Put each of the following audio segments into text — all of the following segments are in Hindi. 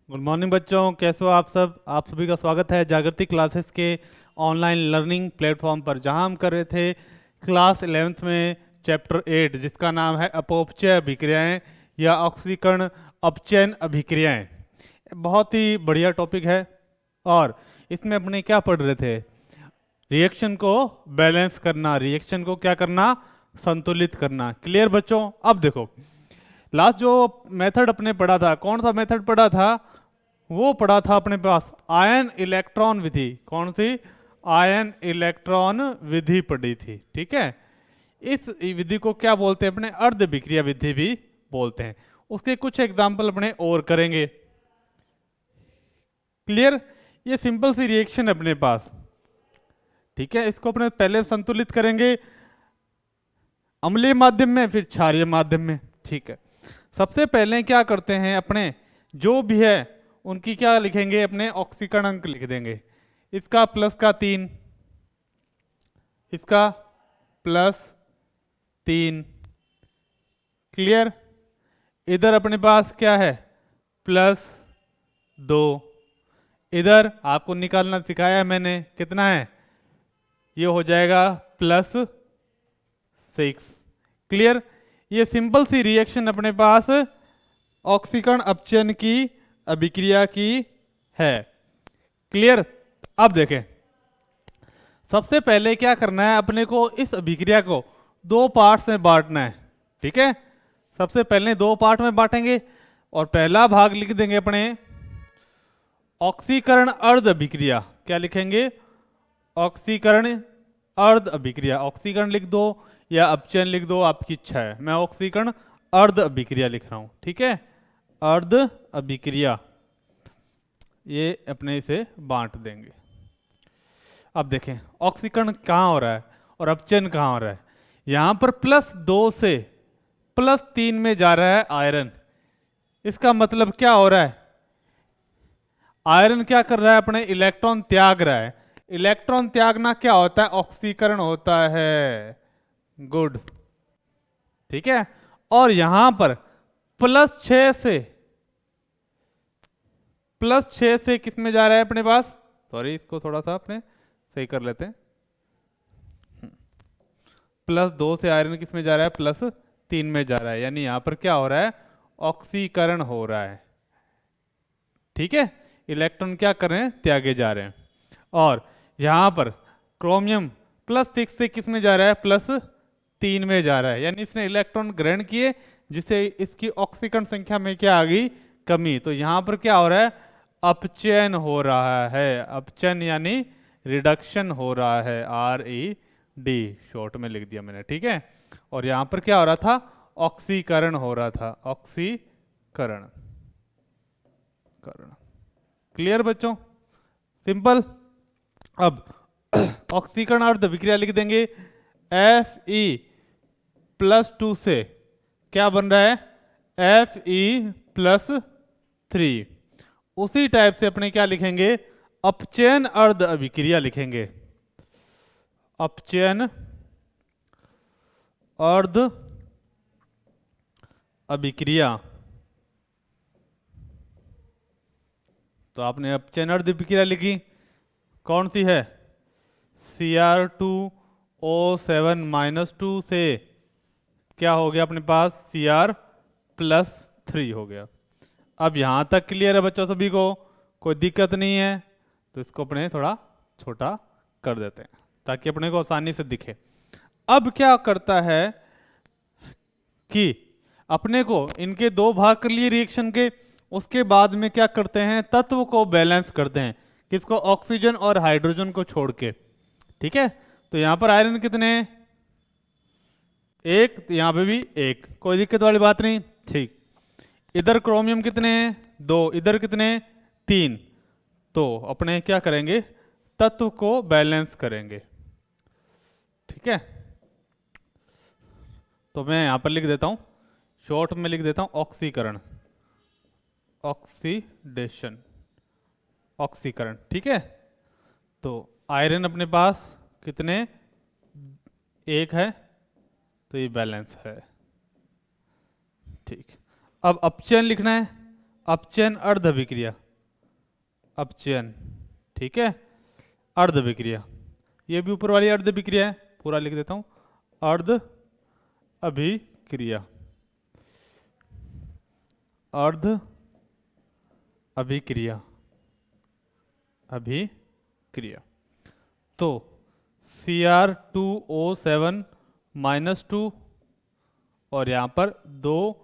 गुड मॉर्निंग बच्चों, कैसे हो आप सब। आप सभी का स्वागत है जागृति क्लासेस के ऑनलाइन लर्निंग प्लेटफॉर्म पर, जहां हम कर रहे थे क्लास 11th में चैप्टर 8 जिसका नाम है अपौपचय अभिक्रियाएं या ऑक्सीकरण अपचयन अभिक्रियाएं। बहुत ही बढ़िया टॉपिक है और इसमें अपने क्या पढ़ रहे थे, रिएक्शन को बैलेंस करना, रिएक्शन को क्या करना, संतुलित करना। क्लियर बच्चों। अब देखो, लास्ट जो मेथड अपने पढ़ा था, कौन सा मेथड पढ़ा था, वो पढ़ा था अपने पास आयन इलेक्ट्रॉन विधि। कौन सी? आयन इलेक्ट्रॉन विधि पढ़ी थी। ठीक है, इस विधि को क्या बोलते हैं अपने? अर्ध विक्रिया विधि भी बोलते हैं। उसके कुछ एग्जाम्पल अपने और करेंगे। क्लियर। ये सिंपल सी रिएक्शन अपने पास, ठीक है, इसको अपने पहले संतुलित करेंगे अम्लीय माध्यम में, फिर क्षारीय माध्यम में। ठीक है, सबसे पहले क्या करते हैं अपने, जो भी है उनकी क्या लिखेंगे अपने, ऑक्सीकरण अंक लिख देंगे। इसका प्लस का 3, इसका प्लस 3। क्लियर। इधर अपने पास क्या है, प्लस 2। इधर आपको निकालना सिखाया है मैंने, कितना है, ये हो जाएगा प्लस 6। क्लियर। ये सिंपल सी रिएक्शन अपने पास ऑक्सीकरण अपचयन की अभिक्रिया की है। क्लियर। अब देखें, सबसे पहले क्या करना है अपने को, इस अभिक्रिया को दो पार्ट्स में बांटना है। ठीक है, सबसे पहले दो पार्ट में बांटेंगे और पहला भाग लिख देंगे अपने ऑक्सीकरण अर्ध अभिक्रिया। क्या लिखेंगे? ऑक्सीकरण अर्ध अभिक्रिया। ऑक्सीकरण लिख दो या अपचयन लिख दो, आपकी इच्छा है। मैं ऑक्सीकरण अर्ध अभिक्रिया लिख रहा हूं। ठीक है, अर्ध अभिक्रिया, ये अपने इसे बांट देंगे। अब देखें ऑक्सीकरण कहाँ हो रहा है और अपचयन कहाँ हो रहा है। यहां पर +2 से +3 में जा रहा है आयरन। इसका मतलब क्या हो रहा है, आयरन क्या कर रहा है अपने, इलेक्ट्रॉन त्याग रहा है। इलेक्ट्रॉन त्यागना क्या होता है, ऑक्सीकरण होता है। गुड। ठीक है, और यहां पर +6 से किस में जा रहा है अपने पास, सॉरी इसको थोड़ा सा अपने सही कर लेते हैं। +2 से आयरन किस में जा रहा है, +3 में जा रहा है, यानी यहां पर क्या हो रहा है, ऑक्सीकरण हो रहा है। ठीक है, इलेक्ट्रॉन क्या कर रहे हैं, त्यागे जा रहे हैं। और यहां पर क्रोमियम +6 से किस में जा रहा है, +3 में जा रहा है, यानी इसने इलेक्ट्रॉन ग्रहण किए जिससे इसकी ऑक्सीकरण संख्या में क्या आ गई, कमी। तो यहां पर क्या हो रहा है, अपचयन हो रहा है। अपचयन यानी रिडक्शन हो रहा है, RED शॉर्ट में लिख दिया मैंने। ठीक है, और यहां पर क्या हो रहा था, ऑक्सीकरण हो रहा था, ऑक्सीकरण। क्लियर बच्चों, सिंपल। अब ऑक्सीकरण अर्ध विक्रिया लिख देंगे। Fe+2 से क्या बन रहा है, Fe+3। उसी टाइप से अपने क्या लिखेंगे, अपचयन अर्ध अभिक्रिया लिखेंगे। अपचयन अर्ध अभिक्रिया। तो आपने अपचयन अर्ध अभिक्रिया लिखी, कौन सी है, Cr2O7-2 से क्या हो गया अपने पास, Cr+3 हो गया। अब यहां तक क्लियर है बच्चों सभी को, कोई दिक्कत नहीं है। तो इसको अपने थोड़ा छोटा कर देते हैं ताकि अपने को आसानी से दिखे। अब क्या करता है कि अपने को इनके दो भाग कर लिए रिएक्शन के, उसके बाद में क्या करते हैं, तत्व को बैलेंस करते हैं। किसको, ऑक्सीजन और हाइड्रोजन को छोड़ के। ठीक है, तो यहां पर आयरन कितने, एक, यहां पे भी एक, कोई दिक्कत वाली बात नहीं। ठीक, इधर क्रोमियम कितने हैं, 2, इधर कितने, 3। तो अपने क्या करेंगे, तत्व को बैलेंस करेंगे। ठीक है, तो मैं यहां पर लिख देता हूं, शॉर्ट में लिख देता हूं ऑक्सीकरण, ऑक्सीडेशन, ऑक्सीकरण। ठीक है, तो आयरन अपने पास कितने, एक है, तो ये बैलेंस है। ठीक, अब अपचयन लिखना है। अपचयन अर्ध अभिक्रिया, अपचयन, ठीक है, अर्ध अभिक्रिया, ये भी ऊपर वाली अर्ध अभिक्रिया है, पूरा लिख देता हूं, अर्ध अभिक्रिया, अर्ध अभिक्रिया, अभिक्रिया। तो Cr2O7 -2 और यहाँ पर 2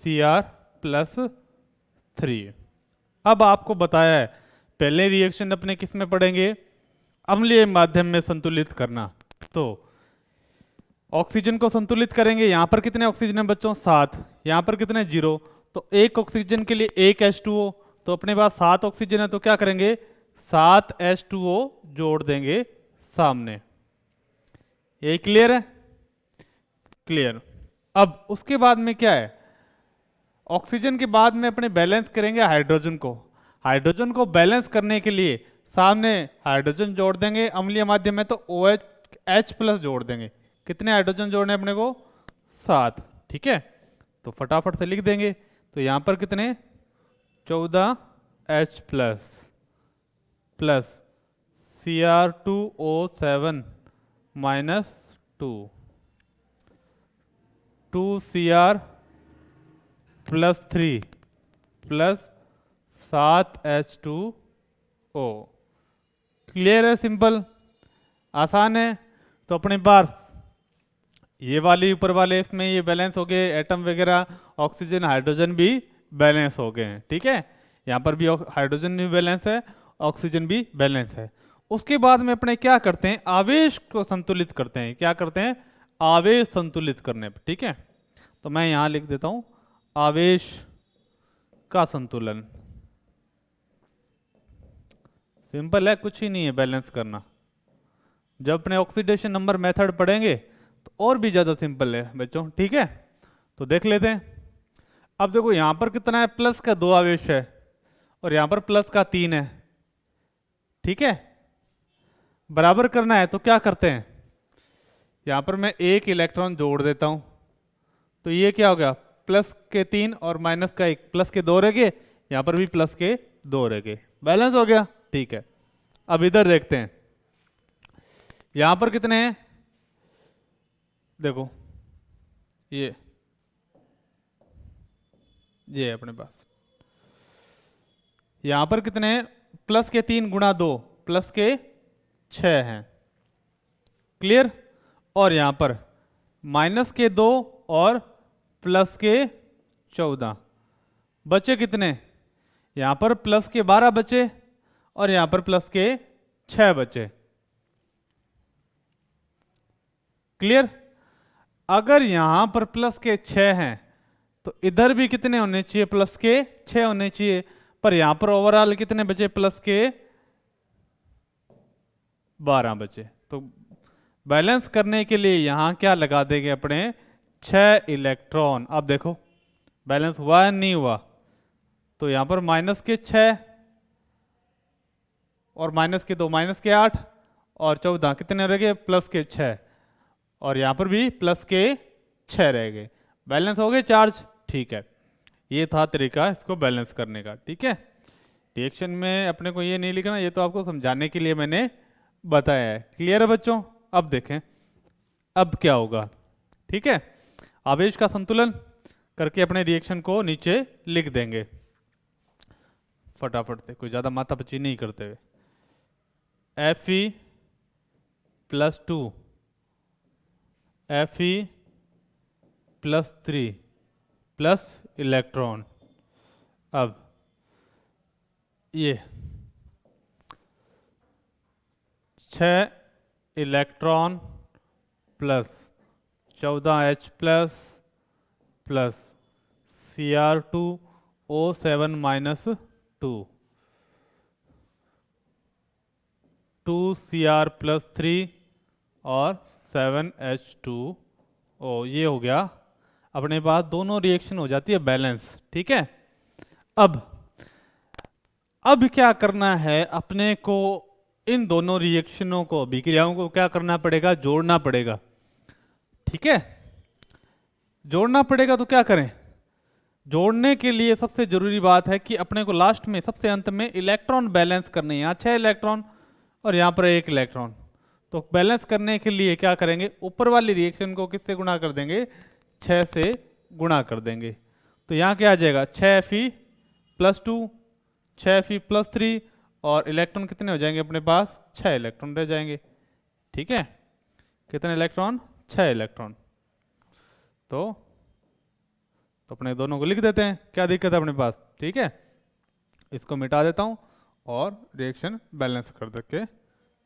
Cr+3। अब आपको बताया है पहले रिएक्शन अपने किस में पढ़ेंगे, अम्लीय माध्यम में संतुलित करना। तो ऑक्सीजन को संतुलित करेंगे, यहाँ पर कितने ऑक्सीजन है बच्चों 7, यहाँ पर कितने 0, तो एक ऑक्सीजन के लिए एक H2O, तो अपने पास 7 ऑक्सीजन है, तो क्या करेंगे 7 H2O जोड़ देंगे सामने। ये क्लियर है, क्लियर। अब उसके बाद में क्या है, ऑक्सीजन के बाद में अपने बैलेंस करेंगे हाइड्रोजन को। हाइड्रोजन को बैलेंस करने के लिए सामने हाइड्रोजन जोड़ देंगे, अम्लीय माध्यम में तो OH+ जोड़ देंगे। कितने हाइड्रोजन जोड़ने अपने को 7, ठीक है, तो फटाफट से लिख देंगे। तो यहां पर कितने 14H+ plus Cr2O7 -2, 2Cr+3 plus 7H2O। Clear है, सिंपल, आसान है। तो अपने पास ये वाली ऊपर वाले इसमें ये बैलेंस हो गए, एटम वगैरह, ऑक्सीजन हाइड्रोजन भी बैलेंस हो गए हैं, ठीक है, यहाँ पर भी हाइड्रोजन भी बैलेंस है, ऑक्सीजन भी बैलेंस है। उसके बाद में अपने क्या करते हैं, आवेश को संतुलित करते हैं। क्या करते हैं, आवेश संतुलित करने पर, ठीक है। तो मैं यहां लिख देता हूं आवेश का संतुलन। सिंपल है, कुछ ही नहीं है बैलेंस करना। जब अपने ऑक्सीडेशन नंबर मेथड पढ़ेंगे तो और भी ज्यादा सिंपल है बच्चों, ठीक है। तो देख लेते हैं। अब देखो यहां पर कितना है, प्लस का 2 आवेश है और यहां पर प्लस का 3 है, ठीक है। बराबर करना है तो क्या करते हैं, यहां पर मैं एक इलेक्ट्रॉन जोड़ देता हूं, तो ये क्या हो गया, प्लस के 3 और माइनस का 1, प्लस के 2 रह गए, यहां पर भी प्लस के 2 रह गए, बैलेंस हो गया, ठीक है। अब इधर देखते हैं, यहां पर कितने हैं, देखो ये अपने पास यहां पर कितने हैं, प्लस के 3 गुणा 2 प्लस के 6 हैं, क्लियर। और यहां पर माइनस के 2 और प्लस के 14, बचे कितने, यहां पर प्लस के 12 बचे और यहां पर प्लस के 6 बचे, क्लियर। अगर यहां पर प्लस के 6 हैं तो इधर भी कितने होने चाहिए, प्लस के 6 होने चाहिए, पर यहां पर ओवरऑल कितने बचे, प्लस के 12 बचे। तो बैलेंस करने के लिए यहां क्या लगा देंगे अपने 6 इलेक्ट्रॉन। अब देखो बैलेंस हुआ है नहीं हुआ, तो यहां पर माइनस के 6 और माइनस के 2 माइनस के 8 और 14 कितने रह गए, प्लस के 6, और यहां पर भी प्लस के 6 रह गए, बैलेंस हो गए चार्ज, ठीक है। ये था तरीका इसको बैलेंस करने का, ठीक है। रिएक्शन में अपने को ये नहीं लिखना, ये तो आपको समझाने के लिए मैंने बताया है, क्लियर है बच्चों। अब देखें अब क्या होगा, ठीक है। आवेश का संतुलन करके अपने रिएक्शन को नीचे लिख देंगे फटाफट से, कोई ज्यादा माथापच्ची नहीं करते हुए। Fe+2 Fe+3 plus electron. अब ये 6 electron plus 14H+ plus Cr2O7 -2, 2Cr+3 और 7H2O, ये हो गया अपने पास, दोनों रिएक्शन हो जाती है बैलेंस, ठीक है। अब क्या करना है अपने को, इन दोनों रिएक्शनों को, अभिक्रियाओं को क्या करना पड़ेगा, जोड़ना पड़ेगा, ठीक है। जोड़ना पड़ेगा तो क्या करें, जोड़ने के लिए सबसे जरूरी बात है कि अपने को लास्ट में सबसे अंत में इलेक्ट्रॉन बैलेंस करने हैं। यहाँ 6 इलेक्ट्रॉन और यहाँ पर 1 इलेक्ट्रॉन। तो बैलेंस करने के लिए क्या करेंगे, ऊपर वाली रिएक्शन को किससे गुणा कर देंगे, 6 से गुणा कर देंगे। तो यहाँ क्या आ जाएगा, 6Fe+2, 6Fe+3 और इलेक्ट्रॉन कितने हो जाएंगे अपने पास, 6 इलेक्ट्रॉन रह जाएंगे। ठीक है, कितने इलेक्ट्रॉन, 6 इलेक्ट्रॉन। तो अपने दोनों को लिख देते हैं, क्या दिक्कत है अपने पास। ठीक है, इसको मिटा देता हूँ और रिएक्शन बैलेंस कर दे के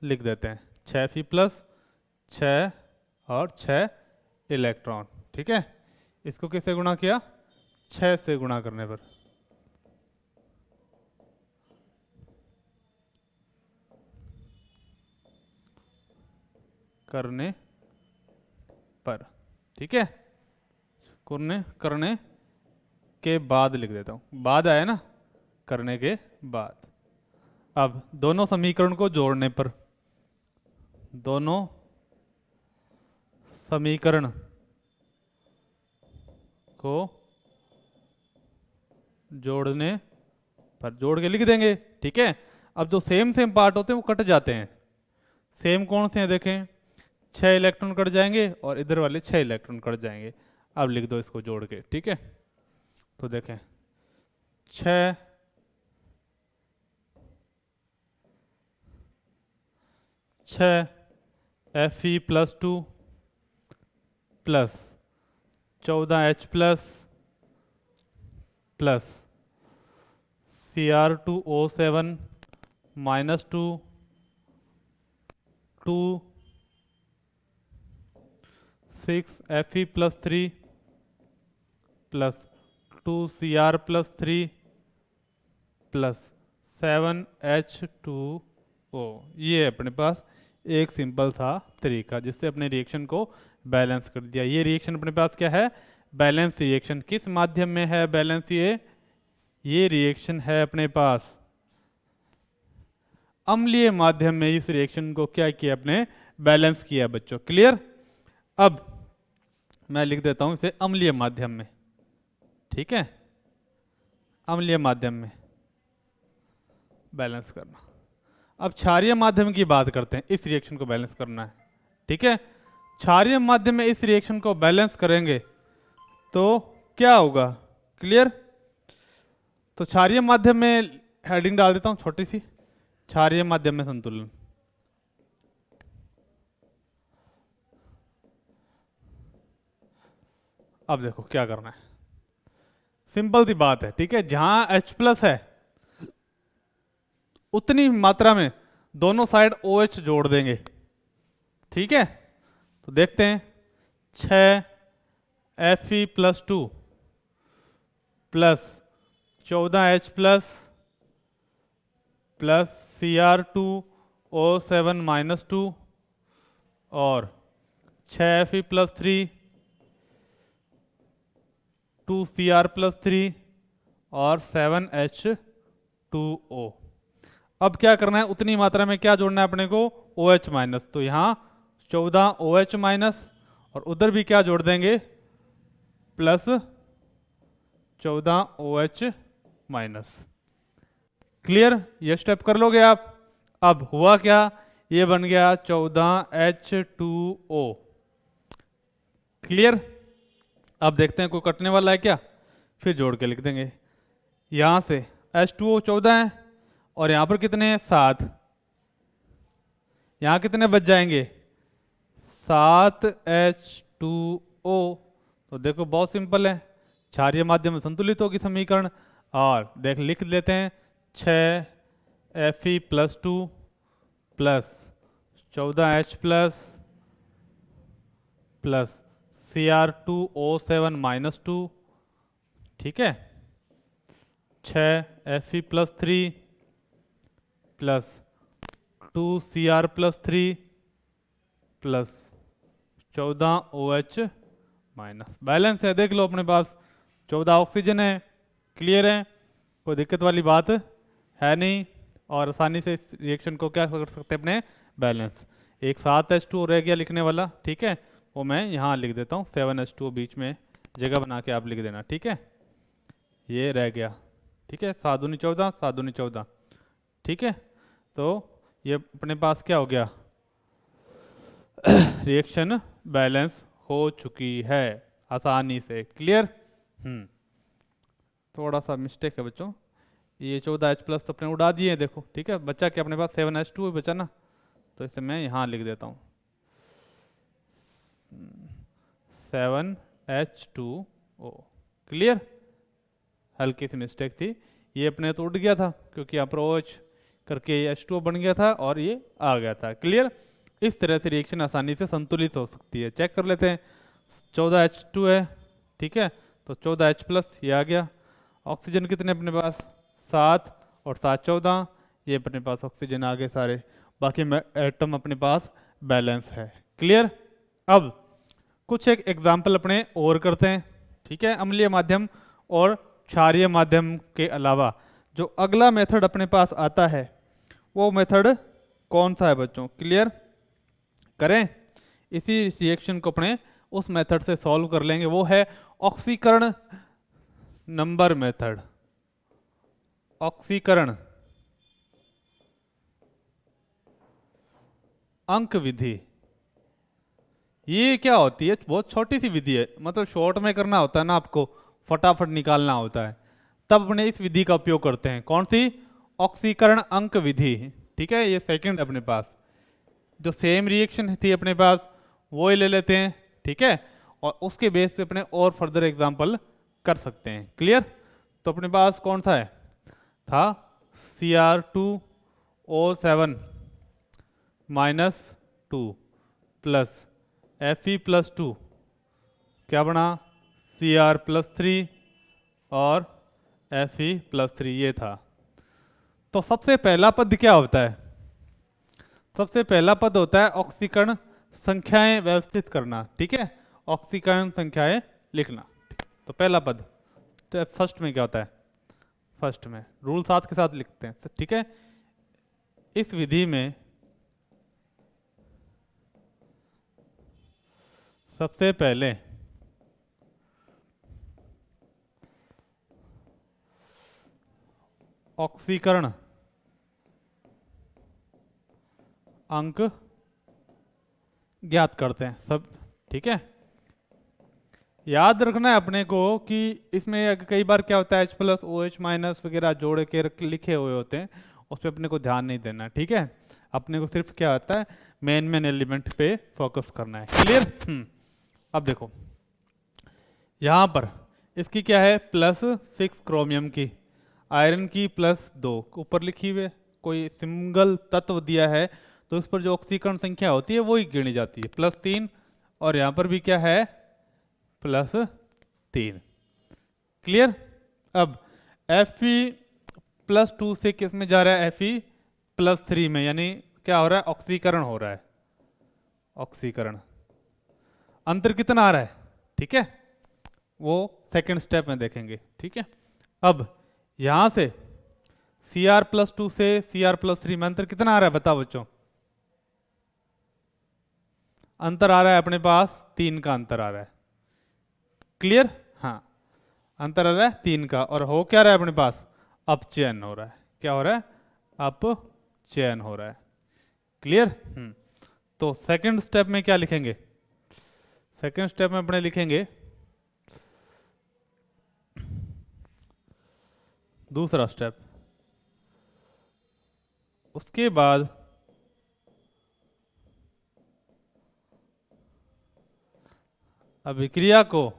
लिख देते हैं, 6Fe+6 और 6 इलेक्ट्रॉन। ठीक है, इसको किससे गुणा किया, 6 से गुणा करने पर ठीक है, करने के बाद लिख देता हूं, बाद आया ना, करने के बाद। अब दोनों समीकरण को जोड़ने पर, दोनों समीकरण को जोड़ने पर जोड़ के लिख देंगे। ठीक है, अब जो सेम पार्ट होते हैं वो कट जाते हैं। सेम कौन से हैं देखें, 6 इलेक्ट्रॉन कट जाएंगे और इधर वाले 6 इलेक्ट्रॉन कट जाएंगे। अब लिख दो इसको जोड़ के। ठीक है, तो देखें 6 Fe+2 plus 14H plus Cr2O7 -2 6Fe+3 plus 2Cr+3 plus 7H2O। ये अपने पास एक सिंपल सा तरीका जिससे अपने रिएक्शन को बैलेंस कर दिया। ये रिएक्शन अपने पास क्या है, बैलेंस रिएक्शन। किस माध्यम में है बैलेंस, ये रिएक्शन है अपने पास अम्लीय माध्यम में। इस रिएक्शन को क्या किया, अपने बैलेंस किया बच्चों। क्लियर। अब मैं लिख देता हूं इसे अम्लीय माध्यम में। ठीक है, अम्लीय माध्यम में बैलेंस करना। अब क्षारीय माध्यम की बात करते हैं, इस रिएक्शन को बैलेंस करना है। ठीक है, क्षारीय माध्यम में इस रिएक्शन को बैलेंस करेंगे तो क्या होगा, क्लियर। तो क्षारीय माध्यम में हेडिंग डाल देता हूं छोटी सी, क्षारीय माध्यम में संतुलन। अब देखो क्या करना है, सिंपल सी बात है। ठीक है, जहां H+ है उतनी मात्रा में दोनों साइड OH जोड़ देंगे। ठीक है, तो देखते हैं 6Fe+2 plus 14H plus Cr2O7 -2 और 6Fe+3 2Cr+3 और 7H2O। अब क्या करना है, उतनी मात्रा में क्या जोड़ना है अपने को, OH-। तो यहाँ 14 OH- और उधर भी क्या जोड़ देंगे, प्लस 14 OH-। क्लियर, ये स्टेप कर लोगे आप। अब हुआ क्या, ये बन गया 14H2O। क्लियर। अब देखते हैं कोई कटने वाला है क्या, फिर जोड़ के लिख देंगे। यहां से H2O 14 है और यहां पर कितने हैं, 7। यहां कितने बच जाएंगे, 7H2O। तो देखो बहुत सिंपल है, क्षारीय माध्यम में संतुलित होगी समीकरण। और देख लिख लेते हैं 6Fe+2 plus 14H plus Cr2O7 -2। ठीक है, 6Fe+3 plus 2Cr+3 plus 14 OH-। Balance है, देख लो अपने पास 14 ऑक्सीजन है। क्लियर है, कोई दिक्कत वाली बात है नहीं, और आसानी से इस रिएक्शन को क्या कर सकते हैं अपने, बैलेंस। एक 7H2O रह गया लिखने वाला। ठीक है, वो मैं यहाँ लिख देता हूँ, 7H2O बीच में जगह बना के आप लिख देना। ठीक है, ये रह गया। ठीक है, 7 दूनी 14, 7 दूनी 14। ठीक है, तो ये अपने पास क्या हो गया, रिएक्शन बैलेंस हो चुकी है आसानी से। क्लियर? थोड़ा सा मिस्टेक है बच्चों, ये 14H+ अपने उड़ा दिए देखो। ठीक है, बच्चा क्या अपने पास 7H2 बचा ना, तो इसे मैं यहाँ लिख देता हूँ 7H2O। क्लियर? हल्की सी मिस्टेक थी, ये अपने तो उड़ गया था क्योंकि यहाँ पर OH करके ये H2O बन गया था और ये आ गया था। क्लियर? इस तरह से रिएक्शन आसानी से संतुलित हो सकती है। चेक कर लेते हैं, 14H2 है। ठीक है, तो 14H+ ये आ गया। ऑक्सीजन कितने अपने पास, 7 और 7 14, ये अपने पास ऑक्सीजन आ गए सारे, बाकी एटम अपने पास बैलेंस है। क्लियर? अब कुछ एक एग्जाम्पल अपने और करते हैं। ठीक है, अम्लीय माध्यम और क्षारीय माध्यम के अलावा जो अगला मेथड अपने पास आता है वो मेथड कौन सा है बच्चों? क्लियर करें, इसी रिएक्शन को अपने उस मेथड से सॉल्व कर लेंगे, वो है ऑक्सीकरण नंबर मेथड। ऑक्सीकरण अंक विधि। ये क्या होती है? बहुत छोटी सी विधि है, मतलब शॉर्ट में करना होता है ना, आपको फटाफट निकालना होता है, तब अपने इस विधि का उपयोग करते हैं। कौन सी? ऑक्सीकरण अंक विधि। ठीक है, ये सेकंड अपने पास, जो सेम रिएक्शन थी अपने पास वो ही ले लेते हैं। ठीक है, और उसके बेस पे अपने और फर्दर एग्जांपल कर सकते हैं। क्लियर? तो अपने पास कौन सा है था, Cr2O7 -2 प्लस Fe+2 क्या बना, Cr+3 और Fe+3 ये था। तो सबसे पहला पद क्या होता है? सबसे पहला पद होता है ऑक्सीकरण संख्याएं व्यवस्थित करना। ठीक है, ऑक्सीकरण संख्याएं लिखना। तो पहला पद, तो फर्स्ट में क्या होता है, फर्स्ट में रूल 7 के साथ लिखते हैं। ठीक है, इस विधि में सबसे पहले ऑक्सीकरण अंक ज्ञात करते हैं सब। ठीक है, याद रखना है अपने को कि इसमें कई बार क्या होता है H+ OH- वगैरह जोड़ के लिखे हुए होते हैं, उस पर अपने को ध्यान नहीं देना। ठीक है, अपने को सिर्फ क्या होता है, मेन एलिमेंट पे फोकस करना है। क्लियर? अब देखो यहाँ पर इसकी क्या है, +6 क्रोमियम की, आयरन की +2 ऊपर लिखी हुई है। कोई सिंगल तत्व दिया है तो उस पर जो ऑक्सीकरण संख्या होती है वो ही गिनी जाती है, +3। और यहाँ पर भी क्या है, +3। क्लियर? अब Fe+2 से किस में जा रहा है, Fe+3 में, यानी क्या हो रहा है, ऑक्सीकरण हो रहा है। ऑक्सीकरण अंतर कितना आ रहा है? ठीक है, वो सेकंड स्टेप में देखेंगे। ठीक है, अब यहां से Cr+2 से Cr+3 में अंतर कितना आ रहा है, बताओ बच्चों? अंतर आ रहा है अपने पास 3 का अंतर आ रहा है। क्लियर? हाँ, अंतर आ रहा है 3 का, और हो क्या रहा है अपने पास, अपचयन हो रहा है। क्या हो रहा है, अपचयन हो रहा है। क्लियर? तो सेकंड स्टेप में क्या लिखेंगे, सेकंड स्टेप में अपने लिखेंगे दूसरा स्टेप। उसके बाद अभिक्रिया को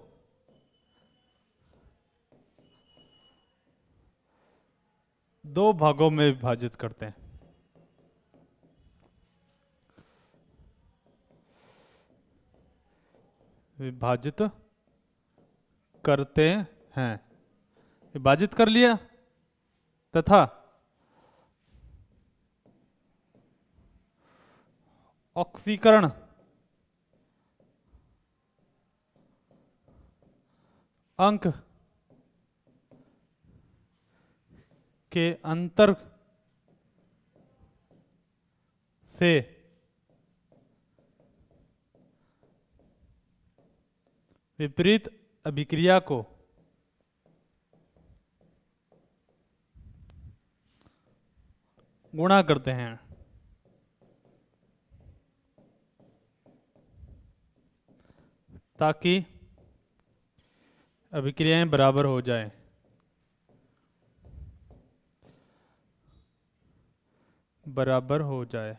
दो भागों में विभाजित करते हैं। विभाजित करते हैं, विभाजित कर लिया, तथा ऑक्सीकरण अंक के अंतर से विपरीत अभिक्रिया को गुणा करते हैं, ताकि अभिक्रियाएं बराबर हो जाए। बराबर हो जाए।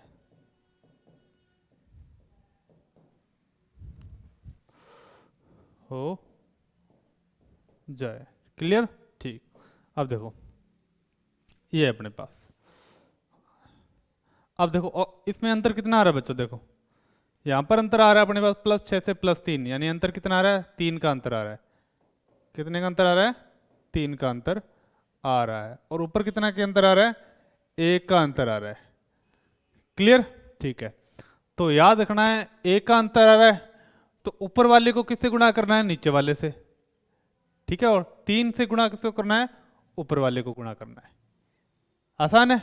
हो जाए। क्लियर? ठीक। अब देखो ये है अपने पास। अब देखो इसमें अंतर कितना आ रहा है बच्चों? देखो यहाँ पर अंतर आ रहा है अपने पास +6 से +3, यानी अंतर कितना आ रहा है? 3 का अंतर आ रहा है। कितने का अंतर आ रहा है? 3 का अंतर आ रहा है। और ऊपर कितना के अंतर आ रहा है? 1 का अंतर आ रहा है। क्लियर? ठीक है। तो याद रखना है 1 का अंतर आ रहा है तो ऊपर वाले को किससे गुणा करना है? नीचे वाले से। ठीक है। और 3 से गुणा किसको करना है? ऊपर वाले को गुणा करना है। आसान है।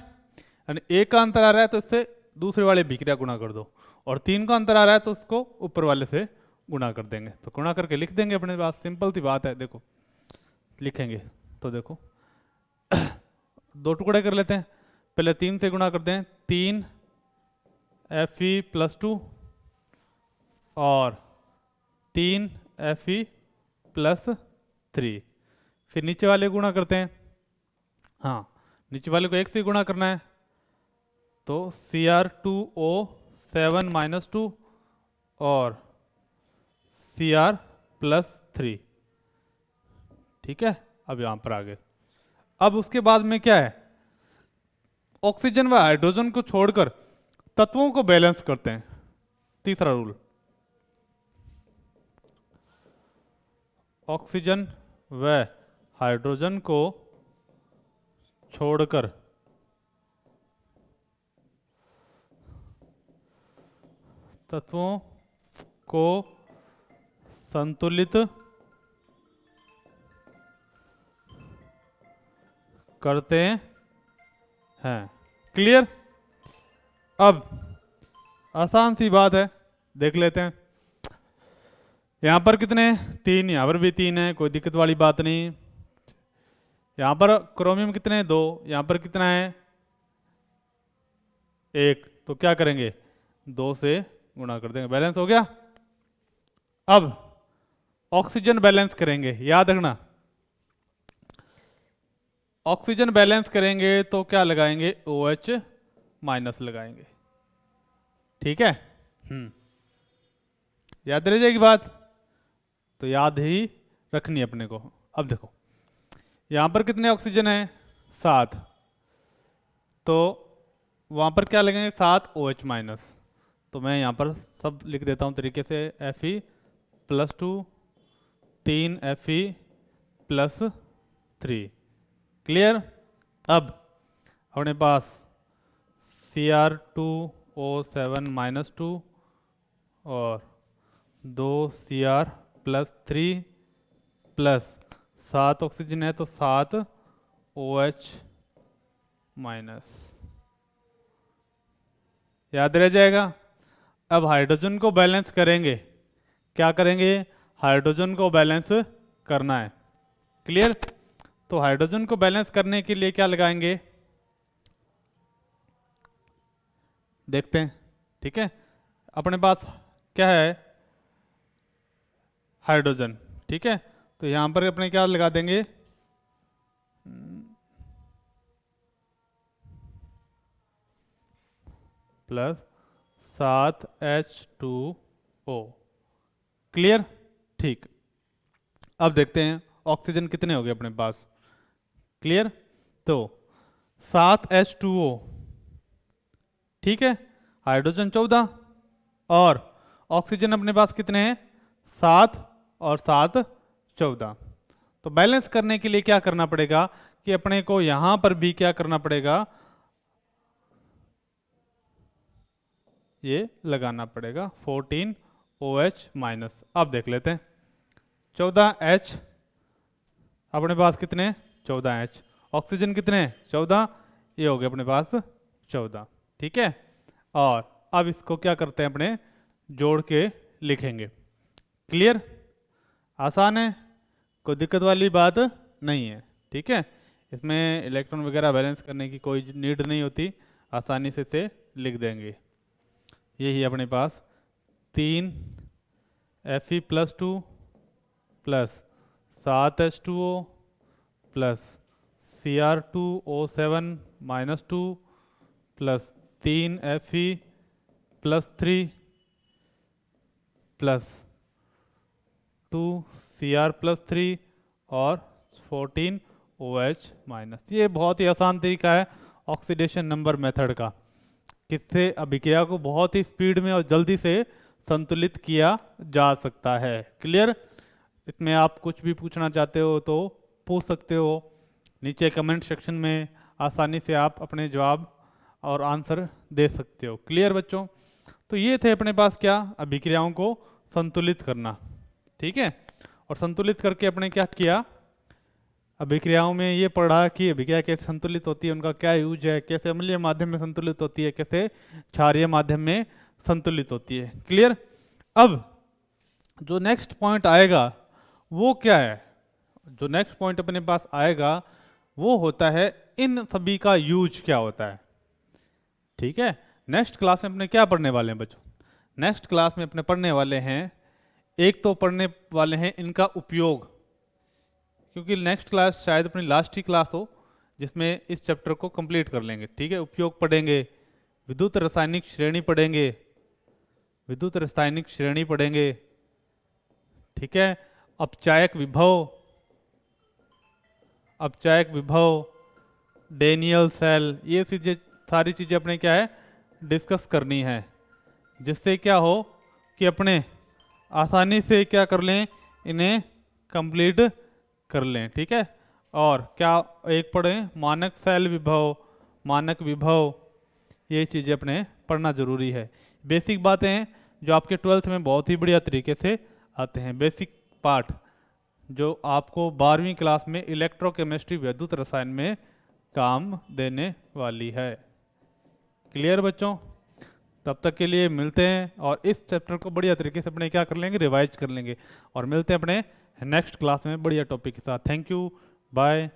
यानी 1 का अंतर आ रहा है तो इससे दूसरे वाले अभिक्रिया गुणा कर दो, और 3 का अंतर आ रहा है तो उसको ऊपर वाले से गुणा कर देंगे। तो गुणा करके लिख देंगे अपने पास। सिंपल सी बात है। देखो लिखेंगे तो देखो दो टुकड़े कर लेते हैं। पहले 3 से गुणा करते हैं। 3 Fe+2 और 3 Fe+3। फिर नीचे वाले गुणा करते हैं। हाँ, नीचे वाले को 1 से गुणा करना है तो Cr2O7-2 और Cr+3। ठीक है। अब यहां पर आ गए। अब उसके बाद में क्या है? ऑक्सीजन व हाइड्रोजन को छोड़कर तत्वों को बैलेंस करते हैं। तीसरा रूल, ऑक्सीजन व हाइड्रोजन को छोड़कर तत्वों को संतुलित करते हैं। क्लियर? अब आसान सी बात है, देख लेते हैं। यहां पर कितने हैं? 3। यहां पर भी 3 है, कोई दिक्कत वाली बात नहीं। यहां पर क्रोमियम कितने हैं? 2। यहां पर कितना है? 1। तो क्या करेंगे? 2 से गुणा कर देंगे। बैलेंस हो गया। अब ऑक्सीजन बैलेंस करेंगे। याद रखना, ऑक्सीजन बैलेंस करेंगे तो क्या लगाएंगे? OH- लगाएंगे। ठीक है। याद रह जाएगी बात? तो याद ही रखनी अपने को। अब देखो यहां पर कितने ऑक्सीजन है? 7। तो वहां पर क्या लगेंगे? 7 OH-। तो मैं यहां पर सब लिख देता हूं तरीके से। Fe+2, 3 Fe+3। क्लियर? अब अपने पास Cr2O7-2 और 2 Cr+3 प्लस 7 ऑक्सीजन है तो 7 OH-। याद रह जाएगा। अब हाइड्रोजन को बैलेंस करेंगे। क्या करेंगे? हाइड्रोजन को बैलेंस करना है। क्लियर? तो हाइड्रोजन को बैलेंस करने के लिए क्या लगाएंगे? देखते हैं। ठीक है। अपने पास क्या है? हाइड्रोजन। ठीक है। तो यहां पर अपने क्या लगा देंगे? +7H2O। क्लियर? ठीक। अब देखते हैं ऑक्सीजन कितने हो गए अपने पास। क्लियर? तो 7H2O। ठीक है। हाइड्रोजन 14 और ऑक्सीजन अपने पास कितने हैं? 7 और 7 14। तो बैलेंस करने के लिए क्या करना पड़ेगा कि अपने को यहां पर भी क्या करना पड़ेगा? ये लगाना पड़ेगा 14 OH-। अब देख लेते हैं। 14H अपने पास कितने? 14H। ऑक्सीजन कितने? 14। ये हो गया अपने पास 14। ठीक है। और अब इसको क्या करते हैं? अपने जोड़ के लिखेंगे। क्लियर? आसान है, कोई दिक्कत वाली बात नहीं है। ठीक है। इसमें इलेक्ट्रॉन वगैरह बैलेंस करने की कोई नीड नहीं होती। आसानी से इसे लिख देंगे। यही अपने पास 3 Fe+2 plus 7 H2O plus Cr2O7-2 plus 3 Fe+3 plus 2 Cr+3 और 14 OH-। ये बहुत ही आसान तरीका है ऑक्सीडेशन नंबर मेथड का, किससे अभिक्रिया को बहुत ही स्पीड में और जल्दी से संतुलित किया जा सकता है। क्लियर? इसमें आप कुछ भी पूछना चाहते हो तो पूछ सकते हो, नीचे कमेंट सेक्शन में आसानी से आप अपने जवाब और आंसर दे सकते हो। क्लियर बच्चों? तो ये थे अपने पास क्या, अभिक्रियाओं को संतुलित करना। ठीक है, और संतुलित करके अपने क्या किया, अभिक्रियाओं में ये पढ़ा कि अभिक्रिया कैसे संतुलित होती है, उनका क्या यूज है, कैसे अम्लीय माध्यम में संतुलित होती है, कैसे क्षारीय माध्यम में संतुलित होती है। क्लियर? अब जो नेक्स्ट पॉइंट आएगा वो क्या है, जो नेक्स्ट पॉइंट अपने पास आएगा वो होता है इन सभी का यूज क्या होता है। ठीक है, नेक्स्ट क्लास में अपने क्या पढ़ने वाले हैं बच्चों? नेक्स्ट क्लास में अपने पढ़ने वाले हैं, एक तो पढ़ने वाले हैं इनका उपयोग, क्योंकि नेक्स्ट क्लास शायद अपनी लास्ट ही क्लास हो जिसमें इस चैप्टर को कंप्लीट कर लेंगे। ठीक है, उपयोग पढ़ेंगे, विद्युत रासायनिक श्रेणी पढ़ेंगे, विद्युत रासायनिक श्रेणी पढ़ेंगे। ठीक है, अपचायक विभव, अपचायक विभव, डेनियल सेल, ये चीजें सारी चीजें अपने क्या है डिस्कस करनी है, जिससे क्या हो कि अपने आसानी से क्या कर लें, इन्हें कंप्लीट कर लें। ठीक है, और क्या एक पढ़ें, मानक सेल विभव, मानक विभव, ये चीज़ें अपने पढ़ना जरूरी है। बेसिक बातें हैं जो आपके 12th में बहुत ही बढ़िया तरीके से आते हैं, बेसिक पार्ट जो आपको 12वीं क्लास में इलेक्ट्रोकेमिस्ट्री विद्युत रसायन में काम देने वाली है। क्लियर बच्चों? तब तक के लिए मिलते हैं और इस चैप्टर को बढ़िया तरीके से अपने क्या कर लेंगे, रिवाइज कर लेंगे, और मिलते हैं अपने नेक्स्ट क्लास में बढ़िया टॉपिक के साथ। Thank you, bye.